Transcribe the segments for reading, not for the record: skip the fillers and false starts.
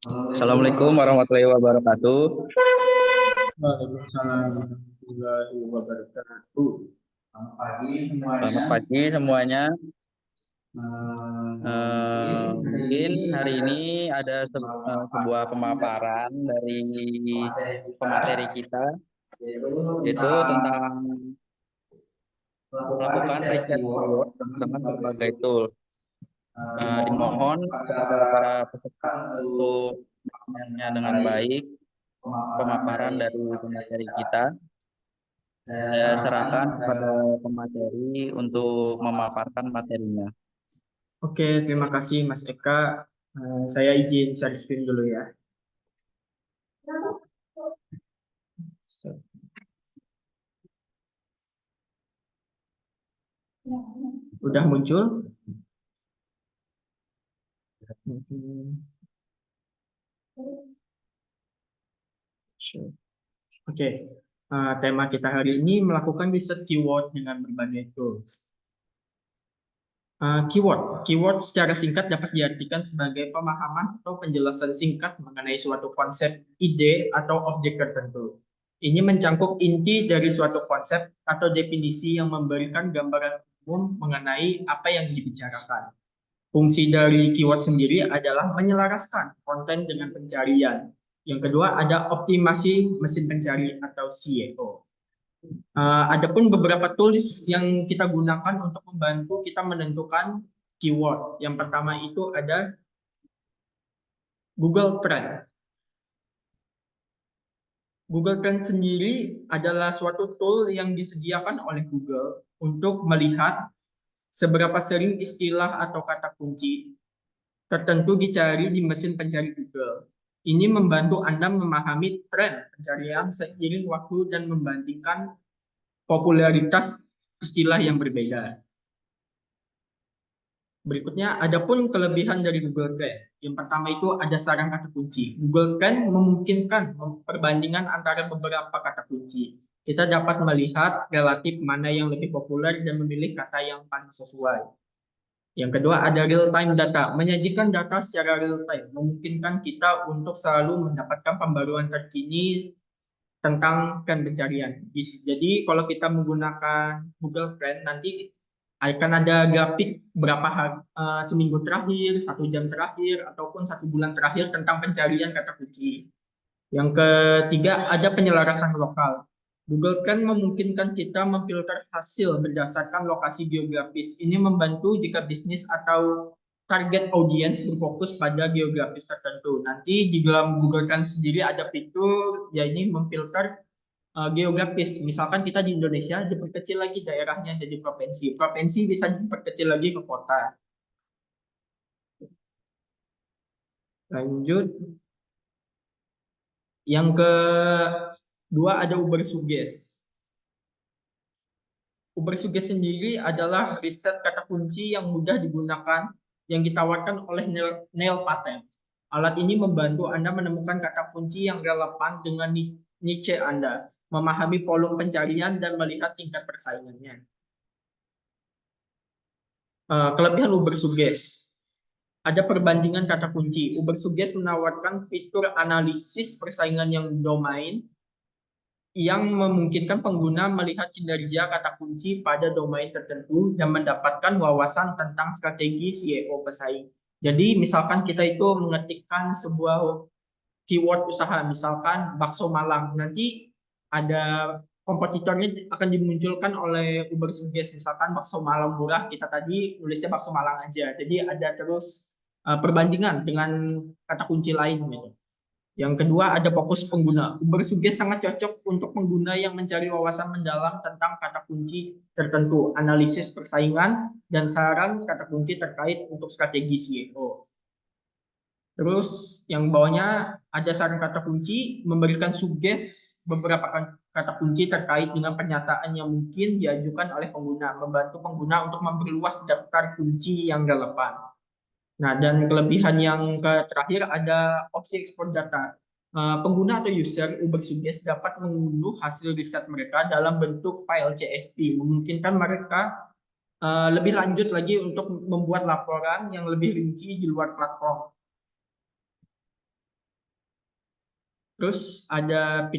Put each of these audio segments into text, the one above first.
Assalamualaikum warahmatullahi wabarakatuh. Waalaikumsalam warahmatullahi wabarakatuh. Selamat pagi Selamat semuanya. pagi semuanya. Mungkin hari Hari ini ini ada ada sebuah sebuah paparan dari pemaparan dari pemateri kita, pemateri kita, yaitu yaitu tentang tentang melakukan melakukan riset riset keyword keyword dengan dengan berbagai berbagai tool. tool. Dimohon Dimohon kepada kepada para peserta peserta untuk untuk mendengarnya dengan dengan baik baik pemaparan pemaparan dari dari pemateri pemateri kita. kita. Saya Saya serahkan serahkan kepada kepada pemateri untuk memaparkan materinya. Oke, terima kasih Mas Eka. Saya izin share screen dulu ya. Udah muncul? Mhm. Sure. Oke, tema kita hari ini melakukan riset keyword dengan berbagai tools. Keyword secara singkat dapat diartikan sebagai pemahaman atau penjelasan singkat mengenai suatu konsep, ide, atau objek tertentu. Ini mencangkup inti dari suatu konsep atau definisi yang memberikan gambaran umum mengenai apa yang dibicarakan. Fungsi dari keyword sendiri adalah menyelaraskan konten dengan pencarian. Yang kedua ada optimasi mesin pencari atau SEO. Adapun beberapa tools yang kita gunakan untuk membantu kita menentukan keyword. Yang pertama itu ada Google Trend. Google Trend sendiri adalah suatu tool yang disediakan oleh Google untuk melihat seberapa sering istilah atau kata kunci tertentu dicari di mesin pencari Google. Ini membantu Anda memahami tren pencarian seiring waktu dan membandingkan popularitas istilah yang berbeda. Berikutnya, adapun kelebihan dari Google Trend. Yang pertama itu ada saran kata kunci. Google Trend memungkinkan perbandingan antara beberapa kata kunci. Kita dapat melihat relatif mana yang lebih populer dan memilih kata yang paling sesuai. Yang kedua ada real time data. Menyajikan data secara real time memungkinkan kita untuk selalu mendapatkan pembaruan terkini tentang tren pencarian. Jadi kalau kita menggunakan Google Trend nanti akan ada grafik berapa seminggu terakhir, 1 jam terakhir, ataupun 1 bulan terakhir tentang pencarian kata kunci. Yang ketiga ada penyelarasan lokal. Google Trend memungkinkan kita memfilter hasil berdasarkan lokasi geografis. Ini membantu jika bisnis atau target audiens berfokus pada geografis tertentu. Nanti di dalam Google Trend sendiri ada fitur, ya ini memfilter geografis. Misalkan kita di Indonesia, diperkecil lagi daerahnya jadi provinsi. Provinsi bisa diperkecil lagi ke kota. Lanjut, yang kedua ada Uber Suggest. Uber Suggest sendiri adalah riset kata kunci yang mudah digunakan yang ditawarkan oleh Neil Patel. Alat ini membantu Anda menemukan kata kunci yang relevan dengan niche Anda, memahami volume pencarian dan melihat tingkat persaingannya. Kelebihan Uber Suggest. Ada perbandingan kata kunci. Uber Suggest menawarkan fitur analisis persaingan yang domain yang memungkinkan pengguna melihat kinerja kata kunci pada domain tertentu dan mendapatkan wawasan tentang strategi SEO pesaing. Jadi misalkan kita itu mengetikkan sebuah keyword usaha, misalkan bakso Malang, nanti ada kompetitornya akan dimunculkan oleh Uber Suggest, misalkan bakso Malang murah, kita tadi nulisnya bakso Malang aja. Jadi ada terus perbandingan dengan kata kunci lain gitu. Yang kedua ada fokus pengguna. Uber Suggest sangat cocok untuk pengguna yang mencari wawasan mendalam tentang kata kunci tertentu, analisis persaingan, dan saran kata kunci terkait untuk strategi SEO. Terus yang bawahnya ada saran kata kunci, memberikan suggest beberapa kata kunci terkait dengan pernyataan yang mungkin diajukan oleh pengguna, membantu pengguna untuk memperluas daftar kunci yang relevan. Nah, dan kelebihan yang terakhir ada opsi ekspor data. Pengguna atau user Uber Suggest dapat mengunduh hasil riset mereka dalam bentuk file CSV, memungkinkan mereka lebih lanjut lagi untuk membuat laporan yang lebih rinci di luar platform. Terus ada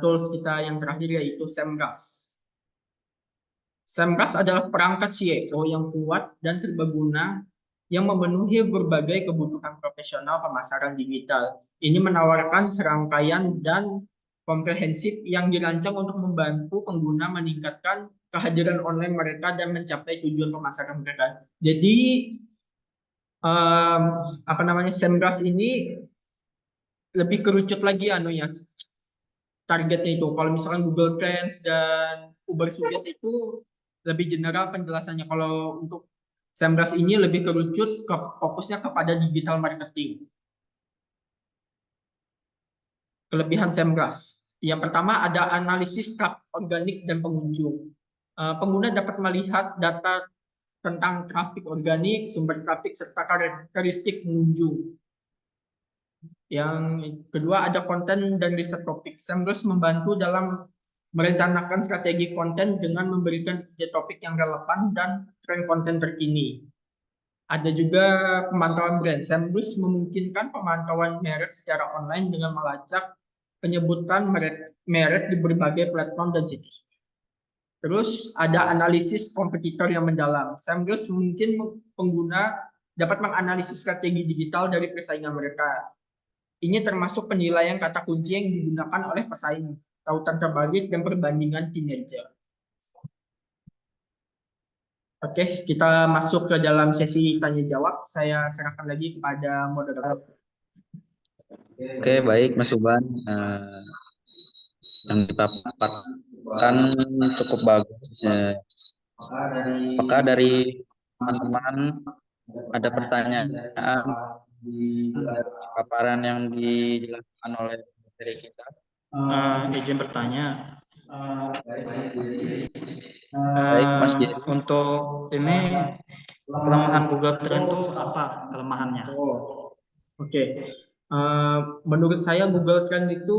tools kita yang terakhir yaitu SEMrush. SEMrush adalah perangkat CIO yang kuat dan serbaguna yang memenuhi berbagai kebutuhan profesional pemasaran digital. Ini menawarkan serangkaian dan komprehensif yang dirancang untuk membantu pengguna meningkatkan kehadiran online mereka dan mencapai tujuan pemasaran mereka. Jadi em, apa namanya SEMrush ini lebih kerucut lagi anunya targetnya itu. Kalau misalkan Google Trends dan Uber Suggest itu lebih general penjelasannya. Kalau untuk SEMrush ini lebih kerucut ke fokusnya kepada digital marketing. Kelebihan SEMrush. Yang pertama ada analisis traffic organik dan pengunjung. Pengguna dapat melihat data tentang traffic organik, sumber traffic, serta karakteristik pengunjung. Yang kedua ada konten dan riset topik. SEMrush membantu dalam merencanakan strategi konten dengan memberikan topik yang relevan dan tren konten terkini. Ada juga pemantauan brand. SEMrush memungkinkan pemantauan merek secara online dengan melacak penyebutan merek di berbagai platform dan situs. Terus ada analisis kompetitor yang mendalam. SEMrush mungkin pengguna dapat menganalisis strategi digital dari persaingan mereka. Ini termasuk penilaian kata kunci yang digunakan oleh pesaing, tautan terbalik, dan perbandingan kinerja. Oke, kita masuk ke dalam sesi tanya jawab. Saya serahkan lagi kepada moderator. Oke, baik Mas Uban. Yang dipaparkan cukup bagus. Apakah dari teman-teman ada pertanyaan dari paparan yang dijelaskan oleh materi kita? Izin bertanya. Baik, Mas Jerry. Untuk ini kelemahan Google Trend itu apa kelemahannya? Oke. Menurut saya Google Trend itu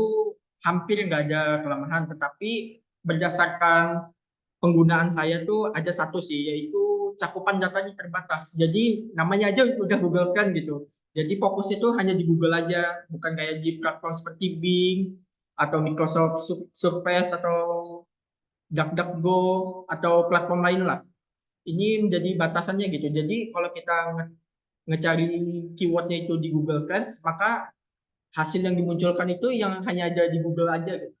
hampir nggak ada kelemahan, tetapi berdasarkan penggunaan saya tuh ada satu sih, yaitu cakupan datanya terbatas. Jadi namanya aja udah Google Trend gitu. Jadi fokus itu hanya di Google aja, bukan kayak di platform seperti Bing atau Microsoft Surface atau DuckDuckGo atau platform lain lah. Ini menjadi batasannya gitu. Jadi kalau kita ngecari keywordnya itu di Google Trends, maka hasil yang dimunculkan itu yang hanya ada di Google aja gitu.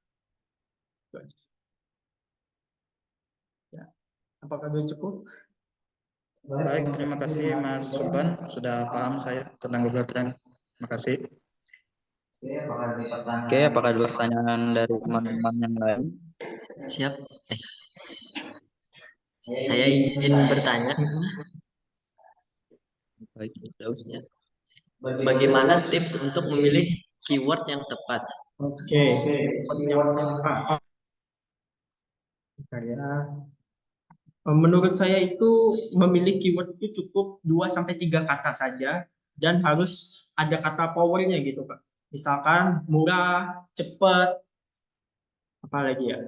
Ya, apakah sudah cukup? Baik, terima kasih Mas Suban, sudah paham saya tentang Google Trend. Terima kasih. Oke, apakah ada pertanyaan dari teman-teman yang lain? Siap. Saya izin bertanya, Baik, terus. ya. Bagaimana tips untuk memilih keyword yang tepat? Oke. Yang tepat. Bentar ya. Menurut saya itu memilih keyword itu cukup 2 sampai 3 kata saja dan harus ada kata powernya gitu, Pak. Misalkan murah, cepat, apa lagi ya?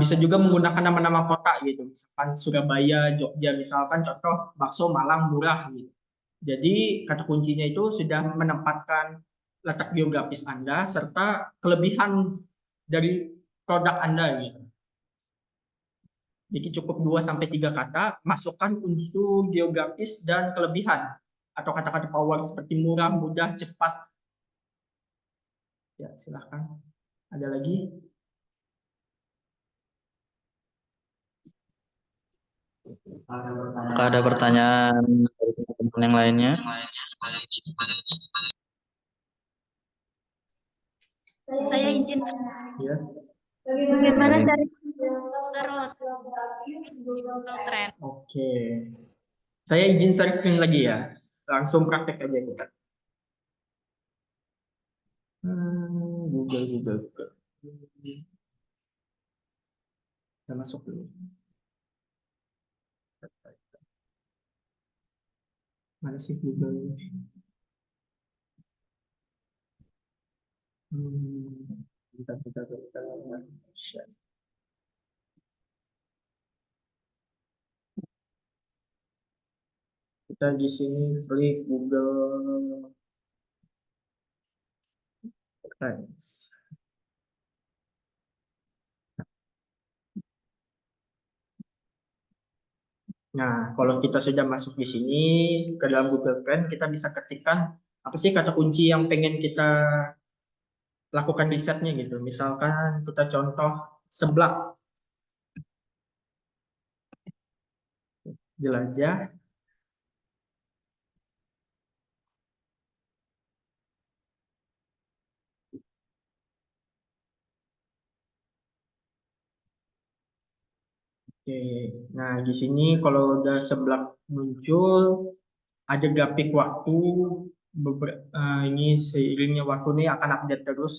Bisa juga menggunakan nama-nama kota gitu, misalkan Surabaya, Jogja, misalkan contoh bakso Malang murah gitu. Jadi kata kuncinya itu sudah menempatkan letak geografis Anda serta kelebihan dari produk Anda gitu. Jadi cukup 2 sampai 3 kata, masukkan unsur geografis dan kelebihan atau kata-kata power seperti murah, mudah, cepat. Ya, silahkan. Ada lagi? Apakah ada pertanyaan dari teman-teman yang lainnya? Saya izin. Ya. Bagaimana cari filter Google Trend? Oke. Saya izin share screen lagi ya. Langsung praktek aja kita. Google. Kita masuk dulu. Mana sih Google? Bentar. Share. Kita di sini klik Google. Science. Nah, kalau kita sudah masuk di sini ke dalam Google Trend, kita bisa ketikkan apa sih kata kunci yang pengen kita lakukan risetnya gitu. Misalkan kita contoh seblak, jelajah. Oke, nah di sini kalau udah seblak muncul, ada grafik waktu. Ini seiringnya waktu ini akan update terus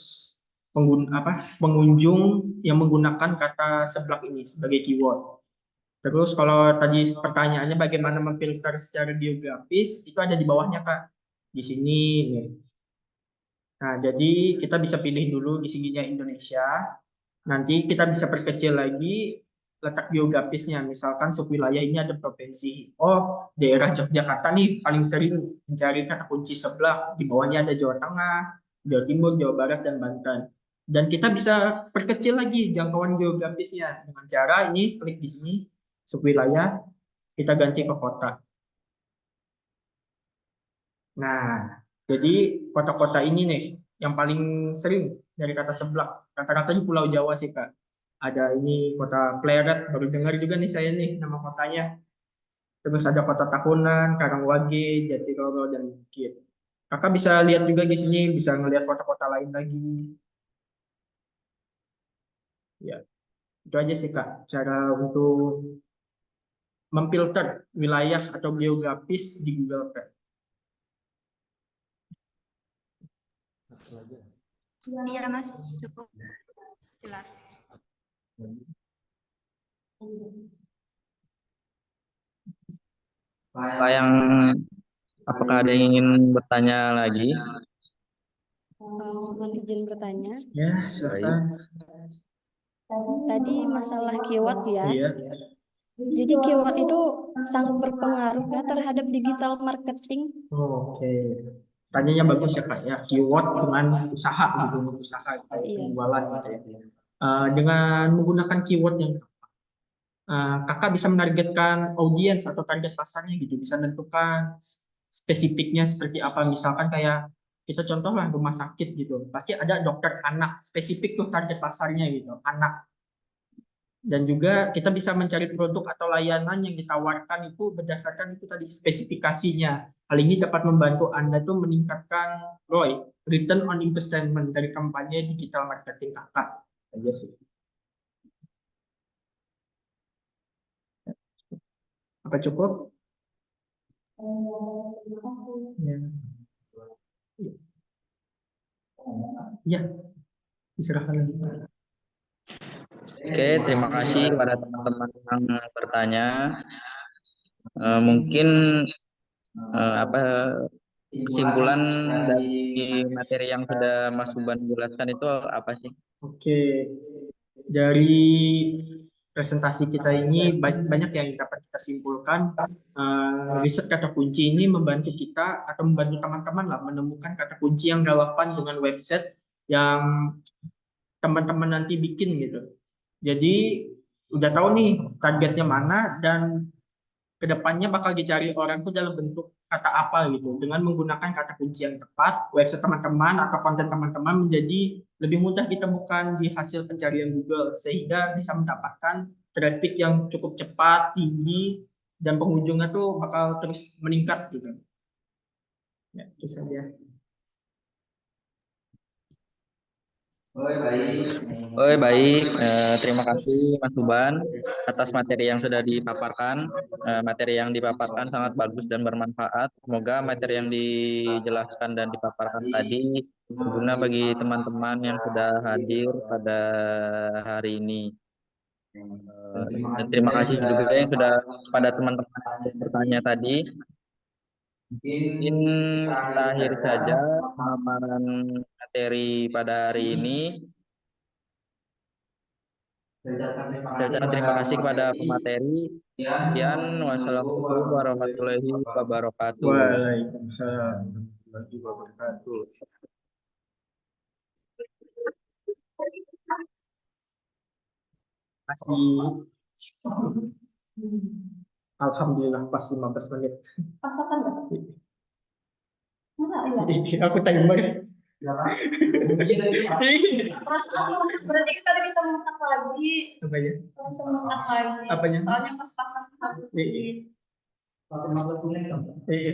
pengunjung yang menggunakan kata seblak ini sebagai keyword. Terus kalau tadi pertanyaannya bagaimana memfilter secara geografis, itu ada di bawahnya Kak. Di sini nih. Nah, jadi kita bisa pilih dulu di sininya Indonesia. Nanti kita bisa perkecil lagi letak geografisnya. Misalkan subwilayah ini ada provinsi. Oh, daerah Yogyakarta nih paling sering mencari kata kunci sebelah. Di bawahnya ada Jawa Tengah, Jawa Timur, Jawa Barat, dan Banten. Dan kita bisa perkecil lagi jangkauan geografisnya dengan cara ini klik di sini subwilayah, kita ganti ke kota. Nah, jadi kota-kota ini nih yang paling sering dari kata seblak. Kata-katanya Pulau Jawa sih Kak. Ada ini kota Pleret, baru dengar juga nih saya nih nama kotanya. Terus ada kota Tahunan, Karangwage, Jatiloro, dan Bukit. Kakak bisa lihat juga di sini, bisa ngelihat kota-kota lain lagi. Ya, itu aja sih Kak, cara untuk memfilter wilayah atau geografis di Google Earth. Iya Mas, cukup jelas. Pak yang apakah ada yang ingin bertanya lagi? Mohon izin bertanya. Ya, silakan. Tadi masalah keyword ya. Iya. Jadi keyword itu sangat berpengaruh ya terhadap digital marketing. Oke. Tanyanya bagus ya Kak ya. Keyword dengan usaha gitu, usaha kayak Iya. penjualan gitu ya. Dengan menggunakan keyword yang kakak bisa menargetkan audiens atau target pasarnya gitu, bisa menentukan spesifiknya seperti apa. Misalkan kayak kita contoh lah rumah sakit gitu, pasti ada dokter anak, spesifik tuh target pasarnya gitu, anak. Dan juga kita bisa mencari produk atau layanan yang ditawarkan itu berdasarkan itu tadi spesifikasinya. Hal ini dapat membantu Anda tuh meningkatkan ROI, return on investment dari kampanye digital marketing kakak. Aja sih. Apa cukup? Ya. Ya, diserahkan lagi. Oke, terima kasih kepada teman-teman yang bertanya. Mungkin apa kesimpulan dari materi yang sudah Mas Uban jelaskan itu apa sih? Oke, dari presentasi kita ini banyak yang dapat kita simpulkan. Riset kata kunci ini membantu kita atau membantu teman-teman lah menemukan kata kunci yang relevan dengan website yang teman-teman nanti bikin gitu. Jadi udah tahu nih targetnya mana dan kedepannya bakal dicari orang tuh dalam bentuk kata apa gitu. Dengan menggunakan kata kunci yang tepat, website teman-teman atau konten teman-teman menjadi lebih mudah ditemukan di hasil pencarian Google sehingga bisa mendapatkan traffic yang cukup cepat, tinggi, dan pengunjungnya tuh bakal terus meningkat gitu. Ya, itu saja. Baik. Terima kasih Mas Uban atas materi yang sudah dipaparkan. Materi yang dipaparkan sangat bagus dan bermanfaat. Semoga materi yang dijelaskan dan dipaparkan tadi berguna bagi teman-teman yang sudah hadir pada hari ini. Dan terima kasih juga yang sudah pada teman-teman yang bertanya tadi. Mungkin kita akhiri saja pemaparan materi pada hari ini. Saya ucapkan terima kasih kepada pemateri. Sekian, wassalamualaikum warahmatullahi wabarakatuh. Waalaikumsalam warahmatullahi wabarakatuh. kasih. Alhamdulillah pas 15 menit. Pas-pasan nggak? Masa iya? Aku timer. Terus aku berarti kita bisa mengutak lagi. Apanya? Kita bisa mengutak lagi. Apanya? Soalnya pas-pasan harus Iya. di Iya.